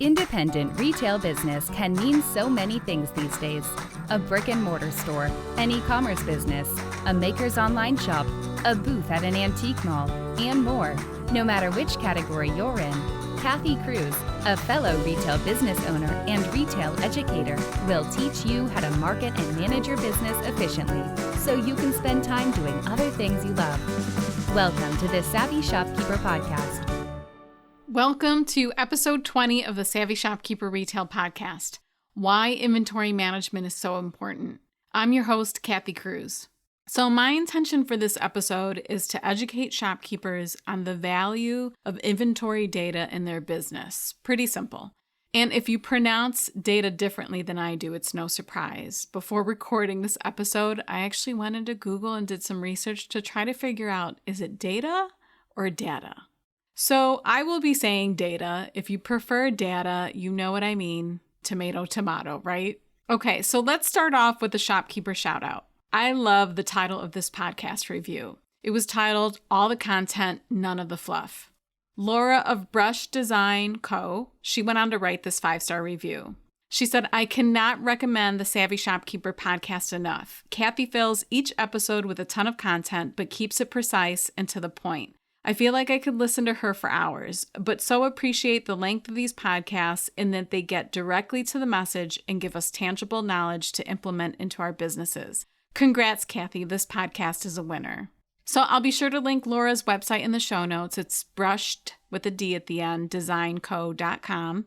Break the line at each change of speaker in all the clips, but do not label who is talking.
Independent retail business can mean so many things these days. A brick and mortar store, an e-commerce business, a maker's online shop, a booth at an antique mall, and more. No matter which category you're in, Kathy Cruz, a fellow retail business owner and retail educator, will teach you how to market and manage your business efficiently so you can spend time doing other things you love. Welcome to the Savvy Shopkeeper Podcast.
Welcome to episode 20 of the Savvy Shopkeeper Retail Podcast, Why Inventory Management is So Important. I'm your host, Kathy Cruz. So my intention for this episode is to educate shopkeepers on the value of inventory data in their business. Pretty simple. And if you pronounce data differently than I do, it's no surprise. Before recording this episode, I actually went into Google and did some research to try to figure out, is it data or data? So I will be saying data. If you prefer data, you know what I mean. Tomato, tomato, right? Okay, so let's start off with the shopkeeper shout out. I love the title of this podcast review. It was titled, All the Content, None of the Fluff. Laura of Brush Design Co., she went on to write this 5-star review. She said, I cannot recommend the Savvy Shopkeeper podcast enough. Kathy fills each episode with a ton of content, but keeps it precise and to the point. I feel like I could listen to her for hours, but so appreciate the length of these podcasts in that they get directly to the message and give us tangible knowledge to implement into our businesses. Congrats, Kathy. This podcast is a winner. So I'll be sure to link Laura's website in the show notes. It's brushed with a D at the end, designco.com.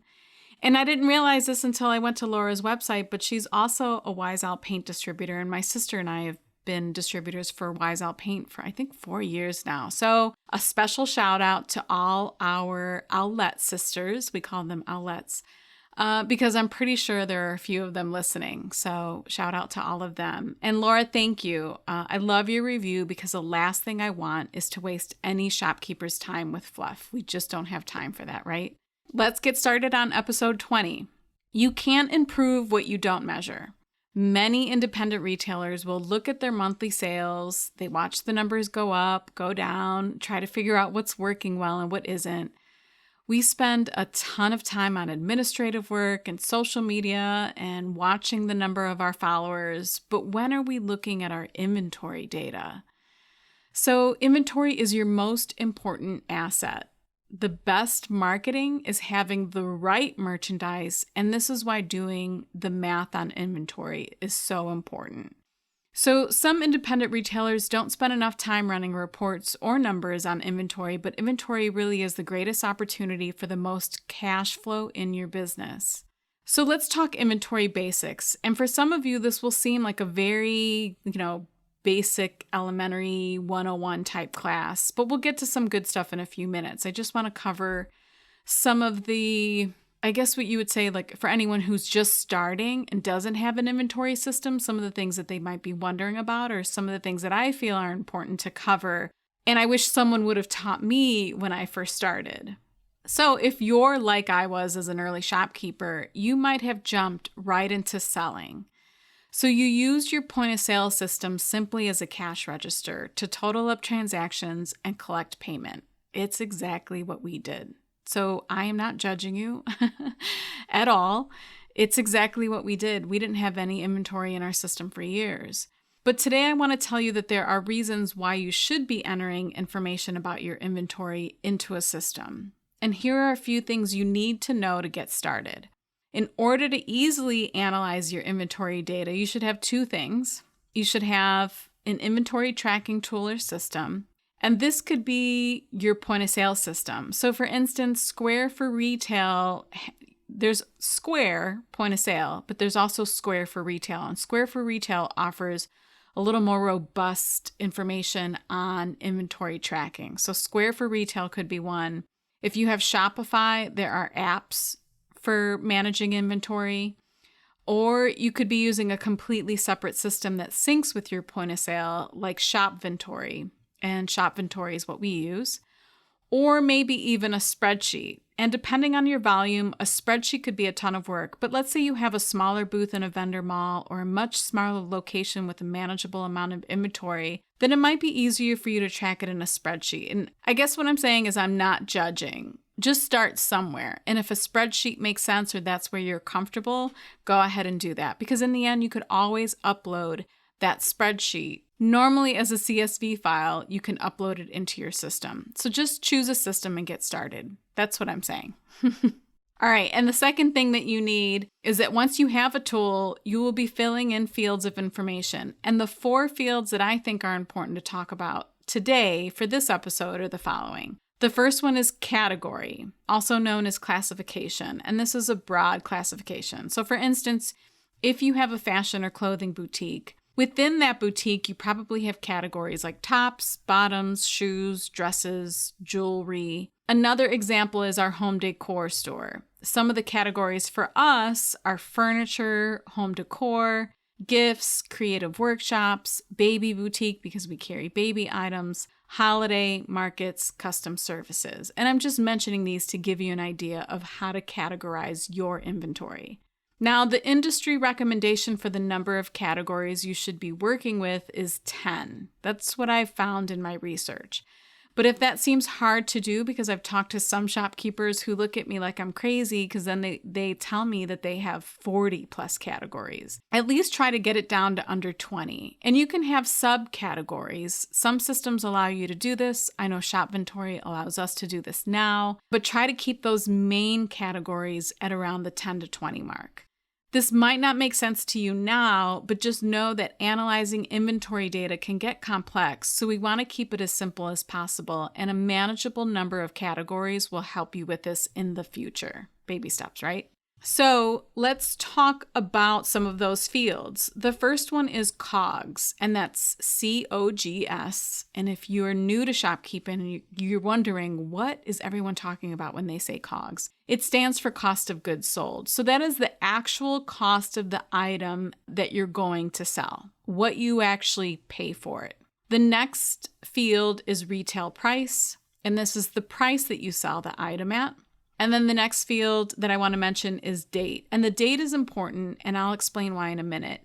And I didn't realize this until I went to Laura's website, but she's also a Wise Owl paint distributor, and my sister and I have been distributors for Wise Owl Paint for, I think, 4 years now. So a special shout out to all our Owlet sisters. We call them Owlets because I'm pretty sure there are a few of them listening. So shout out to all of them. And Laura, thank you. I love your review because the last thing I want is to waste any shopkeeper's time with fluff. We just don't have time for that, right? Let's get started on episode 20. You can't improve what you don't measure. Many independent retailers will look at their monthly sales, they watch the numbers go up, go down, try to figure out what's working well and what isn't. We spend a ton of time on administrative work and social media and watching the number of our followers, but when are we looking at our inventory data? So inventory is your most important asset. The best marketing is having the right merchandise, and this is why doing the math on inventory is so important. So some independent retailers don't spend enough time running reports or numbers on inventory, but inventory really is the greatest opportunity for the most cash flow in your business. So let's talk inventory basics. And for some of you, this will seem like a very, basic elementary 101 type class, but we'll get to some good stuff in a few minutes. I just want to cover some of the, I guess what you would say, like for anyone who's just starting and doesn't have an inventory system, some of the things that they might be wondering about or some of the things that I feel are important to cover. And I wish someone would have taught me when I first started. So if you're like I was as an early shopkeeper, you might have jumped right into selling. So you used your point of sale system simply as a cash register to total up transactions and collect payment. It's exactly what we did. So I am not judging you at all. It's exactly what we did. We didn't have any inventory in our system for years. But today I want to tell you that there are reasons why you should be entering information about your inventory into a system. And here are a few things you need to know to get started. In order to easily analyze your inventory data, you should have two things. You should have an inventory tracking tool or system, and this could be your point of sale system. So for instance, Square for Retail, there's Square point of sale, but there's also Square for Retail. And Square for Retail offers a little more robust information on inventory tracking. So Square for Retail could be one. If you have Shopify, there are apps for managing inventory, or you could be using a completely separate system that syncs with your point of sale, like Shopventory, and Shopventory is what we use, or maybe even a spreadsheet. And depending on your volume, a spreadsheet could be a ton of work, but let's say you have a smaller booth in a vendor mall or a much smaller location with a manageable amount of inventory, then it might be easier for you to track it in a spreadsheet. And I guess what I'm saying is I'm not judging. just start somewhere. And if a spreadsheet makes sense or that's where you're comfortable, go ahead and do that. Because in the end, you could always upload that spreadsheet. Normally as a CSV file, you can upload it into your system. So just choose a system and get started. That's what I'm saying. All right, and the second thing that you need is that once you have a tool, you will be filling in fields of information. And the 4 fields that I think are important to talk about today for this episode are the following. The first one is category, also known as classification, and this is a broad classification. So for instance, if you have a fashion or clothing boutique, within that boutique, you probably have categories like tops, bottoms, shoes, dresses, jewelry. Another example is our home decor store. Some of the categories for us are furniture, home decor, gifts, creative workshops, baby boutique because we carry baby items, holiday, markets, custom services. And I'm just mentioning these to give you an idea of how to categorize your inventory. Now, the industry recommendation for the number of categories you should be working with is 10. That's what I've found in my research. But if that seems hard to do, because I've talked to some shopkeepers who look at me like I'm crazy because then they tell me that they have 40 plus categories, at least try to get it down to under 20. And you can have subcategories. Some systems allow you to do this. I know Shopventory allows us to do this now, but try to keep those main categories at around the 10 to 20 mark. This might not make sense to you now, but just know that analyzing inventory data can get complex, so we want to keep it as simple as possible, and a manageable number of categories will help you with this in the future. Baby steps, right? So let's talk about some of those fields. The first one is COGS, and that's COGS. And if you're new to shopkeeping and you're wondering, what is everyone talking about when they say COGS? It stands for cost of goods sold. So that is the actual cost of the item that you're going to sell, what you actually pay for it. The next field is retail price, and this is the price that you sell the item at. And then the next field that I want to mention is date. And the date is important, and I'll explain why in a minute.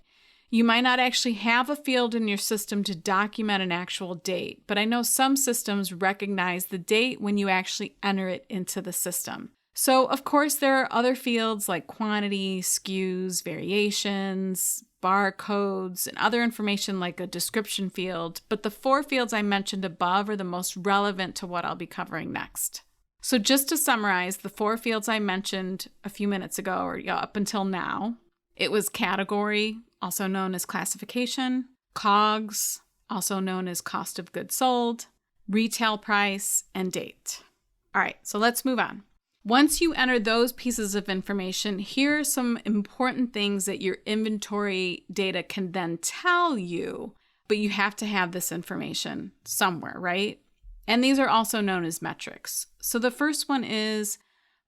You might not actually have a field in your system to document an actual date, but I know some systems recognize the date when you actually enter it into the system. So, of course, there are other fields like quantity, SKUs, variations, barcodes, and other information like a description field, but the 4 fields I mentioned above are the most relevant to what I'll be covering next. So just to summarize, the 4 fields I mentioned a few minutes ago, or up until now, it was category, also known as classification, COGS, also known as cost of goods sold, retail price, and date. All right, so let's move on. Once you enter those pieces of information, here are some important things that your inventory data can then tell you, but you have to have this information somewhere, right? And these are also known as metrics. So the first one is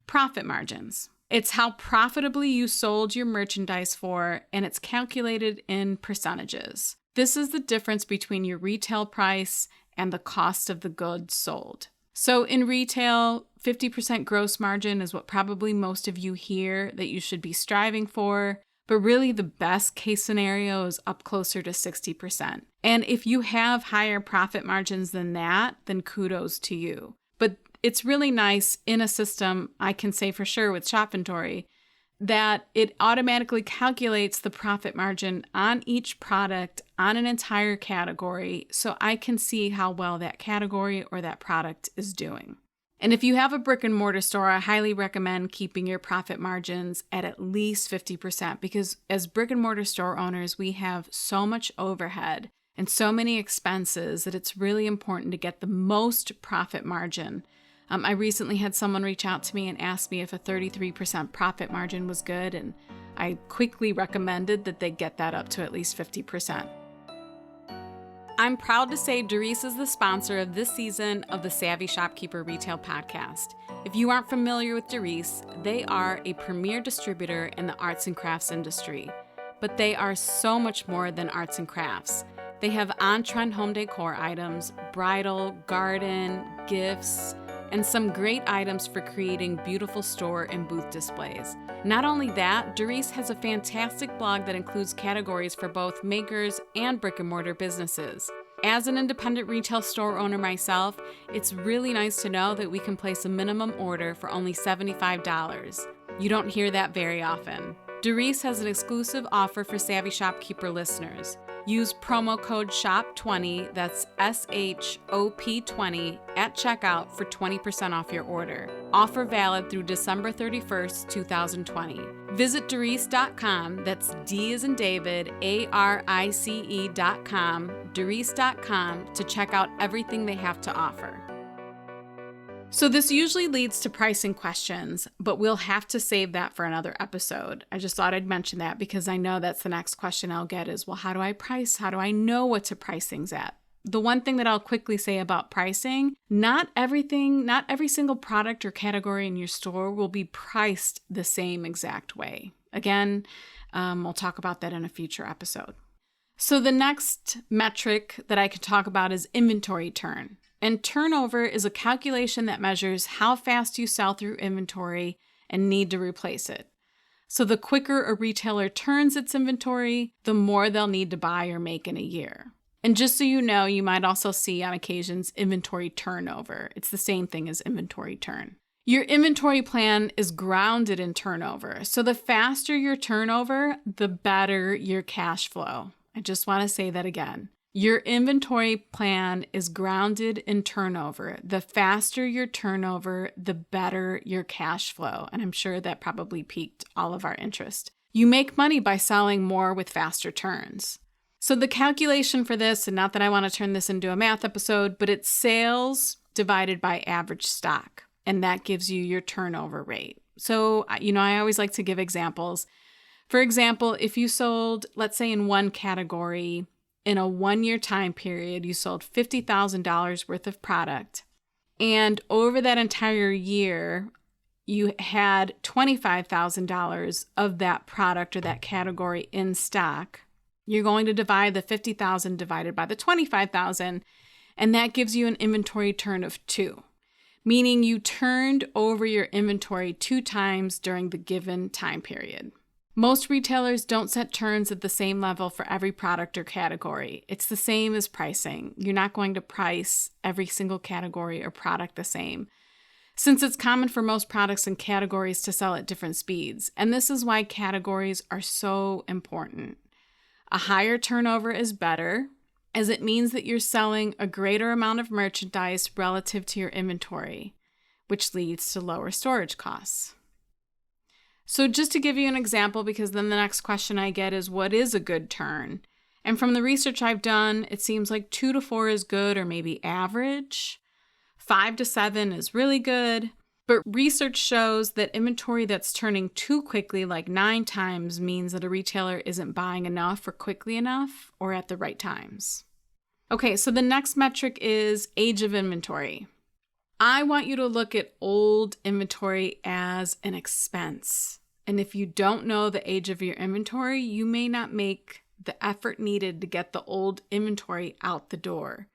profit margins. It's how profitably you sold your merchandise for, and it's calculated in percentages. This is the difference between your retail price and the cost of the goods sold. So in retail, 50% gross margin is what probably most of you hear that you should be striving for. But really the best case scenario is up closer to 60%. And if you have higher profit margins than that, then kudos to you. But it's really nice in a system, I can say for sure with Shopventory, that it automatically calculates the profit margin on each product on an entire category, so I can see how well that category or that product is doing. And if you have a brick and mortar store, I highly recommend keeping your profit margins at least 50%, because as brick and mortar store owners, we have so much overhead and so many expenses that it's really important to get the most profit margin. I recently had someone reach out to me and ask me if a 33% profit margin was good, and I quickly recommended that they get that up to at least 50%. I'm proud to say Darice is the sponsor of this season of the Savvy Shopkeeper Retail Podcast. If you aren't familiar with Darice, they are a premier distributor in the arts and crafts industry. But they are so much more than arts and crafts. They have on-trend home decor items, bridal, garden, gifts, and some great items for creating beautiful store and booth displays. Not only that, Darice has a fantastic blog that includes categories for both makers and brick and mortar businesses. As an independent retail store owner myself, it's really nice to know that we can place a minimum order for only $75. You don't hear that very often. Doris has an exclusive offer for Savvy Shopkeeper listeners. Use promo code SHOP20, that's SHOP20, at checkout for 20% off your order. Offer valid through December 31st, 2020. Visit Doris.com, that's D as in David, ARICE.com, Doris.com, to check out everything they have to offer. So this usually leads to pricing questions, but we'll have to save that for another episode. I just thought I'd mention that because I know that's the next question I'll get is, well, how do I price? How do I know what to price things at? The one thing that I'll quickly say about pricing, not every single product or category in your store will be priced the same exact way. Again, we'll talk about that in a future episode. So the next metric that I could talk about is inventory turn. And turnover is a calculation that measures how fast you sell through inventory and need to replace it. So the quicker a retailer turns its inventory, the more they'll need to buy or make in a year. And just so you know, you might also see on occasions inventory turnover. It's the same thing as inventory turn. Your inventory plan is grounded in turnover. So the faster your turnover, the better your cash flow. I just want to say that again. Your inventory plan is grounded in turnover. The faster your turnover, the better your cash flow. And I'm sure that probably piqued all of our interest. You make money by selling more with faster turns. So the calculation for this, and not that I want to turn this into a math episode, but it's sales divided by average stock. And that gives you your turnover rate. So, I always like to give examples. For example, if you sold, let's say in one category, in a 1-year time period, you sold $50,000 worth of product. And over that entire year, you had $25,000 of that product or that category in stock. You're going to divide the $50,000 divided by the $25,000, and that gives you an inventory turn of 2, meaning you turned over your inventory 2 times during the given time period. Most retailers don't set turns at the same level for every product or category. It's the same as pricing. You're not going to price every single category or product the same, since it's common for most products and categories to sell at different speeds. And this is why categories are so important. A higher turnover is better, as it means that you're selling a greater amount of merchandise relative to your inventory, which leads to lower storage costs. So just to give you an example, because then the next question I get is, what is a good turn? And from the research I've done, it seems like 2 to 4 is good or maybe average. 5 to 7 is really good. But research shows that inventory that's turning too quickly, like 9 times, means that a retailer isn't buying enough or quickly enough or at the right times. Okay, so the next metric is age of inventory. I want you to look at old inventory as an expense. And if you don't know the age of your inventory, you may not make the effort needed to get the old inventory out the door.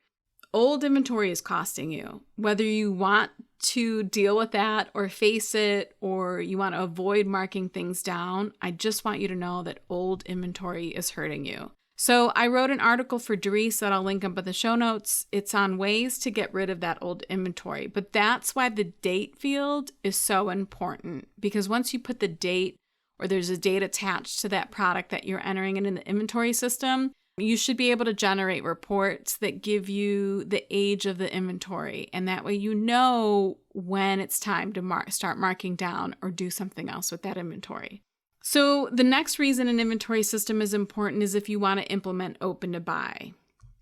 Old inventory is costing you. Whether you want to deal with that or face it, or you want to avoid marking things down, I just want you to know that old inventory is hurting you. So I wrote an article for Doris that I'll link up in the show notes. It's on ways to get rid of that old inventory. But that's why the date field is so important, because once you put the date or there's a date attached to that product that you're entering in the inventory system, you should be able to generate reports that give you the age of the inventory. And that way you know when it's time to start marking down or do something else with that inventory. So the next reason an inventory system is important is if you want to implement open to buy.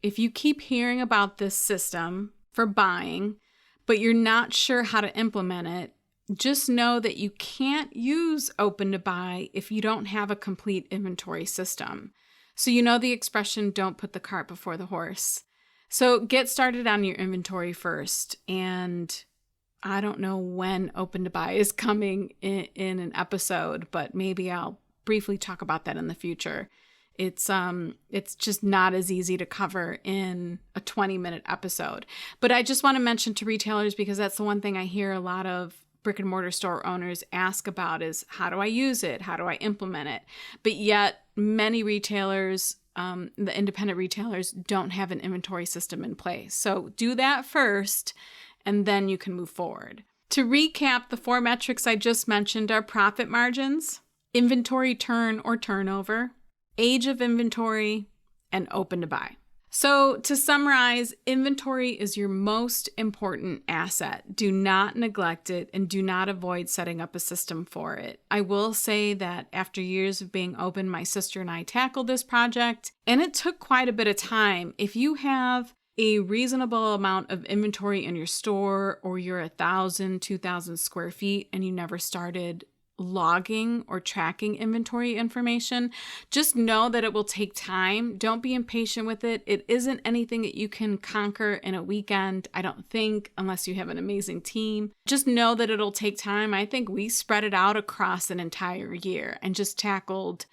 If you keep hearing about this system for buying, but you're not sure how to implement it, just know that you can't use open to buy if you don't have a complete inventory system. So you know the expression, don't put the cart before the horse. So get started on your inventory first. And I don't know when open to buy is coming in an episode, but maybe I'll briefly talk about that in the future. It's just not as easy to cover in a 20-minute episode. But I just want to mention to retailers, because that's the one thing I hear a lot of brick and mortar store owners ask about is, how do I use it? How do I implement it? But yet many retailers the independent retailers don't have an inventory system in place. So do that first, and then you can move forward. To recap, the 4 metrics I just mentioned are profit margins, inventory turn or turnover, age of inventory, and open to buy. So to summarize, inventory is your most important asset. Do not neglect it and do not avoid setting up a system for it. I will say that after years of being open, my sister and I tackled this project, and it took quite a bit of time. If you have a reasonable amount of inventory in your store, or you're 1,000, 2,000 square feet and you never started logging or tracking inventory information, just know that it will take time. Don't be impatient with it. It isn't anything that you can conquer in a weekend, I don't think, unless you have an amazing team. Just know that it'll take time. I think we spread it out across an entire year and just tackled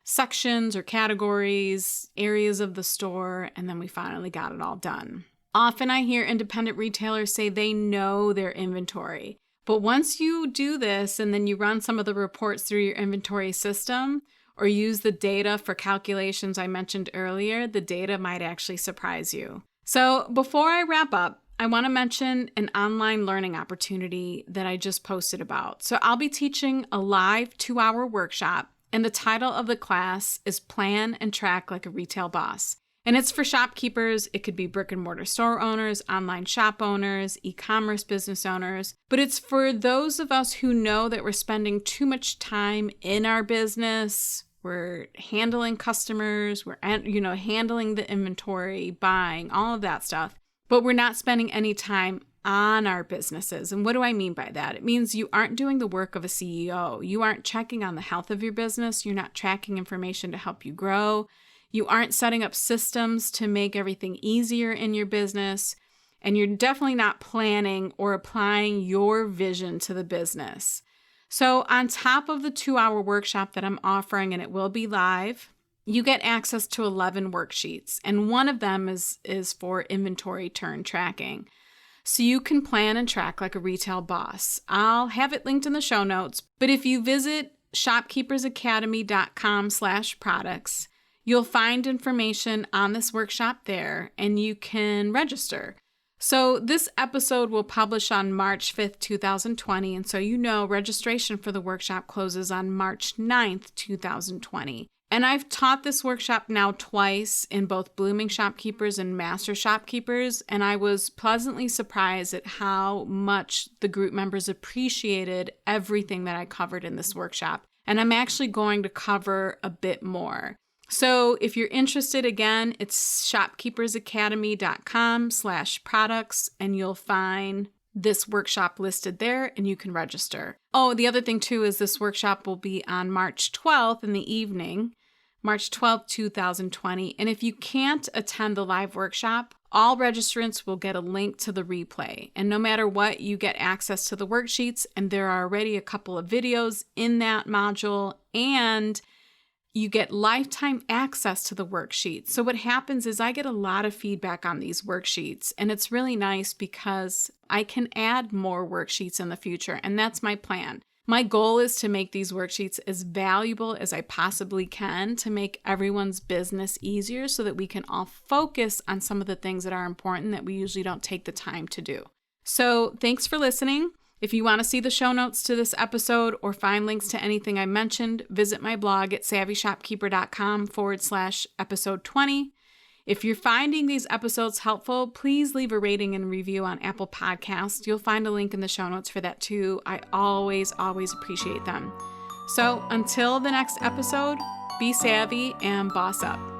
sections or categories, areas of the store, and then we finally got it all done. Often I hear independent retailers say they know their inventory. But once you do this and then you run some of the reports through your inventory system or use the data for calculations I mentioned earlier, the data might actually surprise you. So before I wrap up, I want to mention an online learning opportunity that I just posted about. So I'll be teaching a live 2-hour workshop, and the title of the class is Plan and Track Like a Retail Boss. And it's for shopkeepers. It could be brick and mortar store owners, online shop owners, e-commerce business owners. But it's for those of us who know that we're spending too much time in our business. We're handling customers, we're handling the inventory, buying, all of that stuff. But we're not spending any time on our businesses. And what do I mean by that? It means you aren't doing the work of a CEO. You aren't checking on the health of your business. You're not tracking information to help you grow. You aren't setting up systems to make everything easier in your business, and you're definitely not planning or applying your vision to the business. So on top of the 2-hour workshop that I'm offering, and it will be live, you get access to 11 worksheets, and one of them is for inventory turn tracking. So you can plan and track like a retail boss. I'll have it linked in the show notes, but if you visit shopkeepersacademy.com/products, you'll find information on this workshop there, and you can register. So this episode will publish on March 5th, 2020, and so registration for the workshop closes on March 9th, 2020. And I've taught this workshop now twice in both Blooming Shopkeepers and Master Shopkeepers, and I was pleasantly surprised at how much the group members appreciated everything that I covered in this workshop. And I'm actually going to cover a bit more. So if you're interested, again, it's shopkeepersacademy.com/products, and you'll find this workshop listed there, and you can register. Oh, the other thing too is this workshop will be on March 12th in the evening, March 12th, 2020. And if you can't attend the live workshop, all registrants will get a link to the replay. And no matter what, you get access to the worksheets, and there are already a couple of videos in that module, and you get lifetime access to the worksheets. So what happens is I get a lot of feedback on these worksheets, and it's really nice because I can add more worksheets in the future, and that's my plan. My goal is to make these worksheets as valuable as I possibly can to make everyone's business easier so that we can all focus on some of the things that are important that we usually don't take the time to do. So thanks for listening. If you want to see the show notes to this episode or find links to anything I mentioned, visit my blog at savvyshopkeeper.com/episode 20. If you're finding these episodes helpful, please leave a rating and review on Apple Podcasts. You'll find a link in the show notes for that too. I always appreciate them. So until the next episode, be savvy and boss up.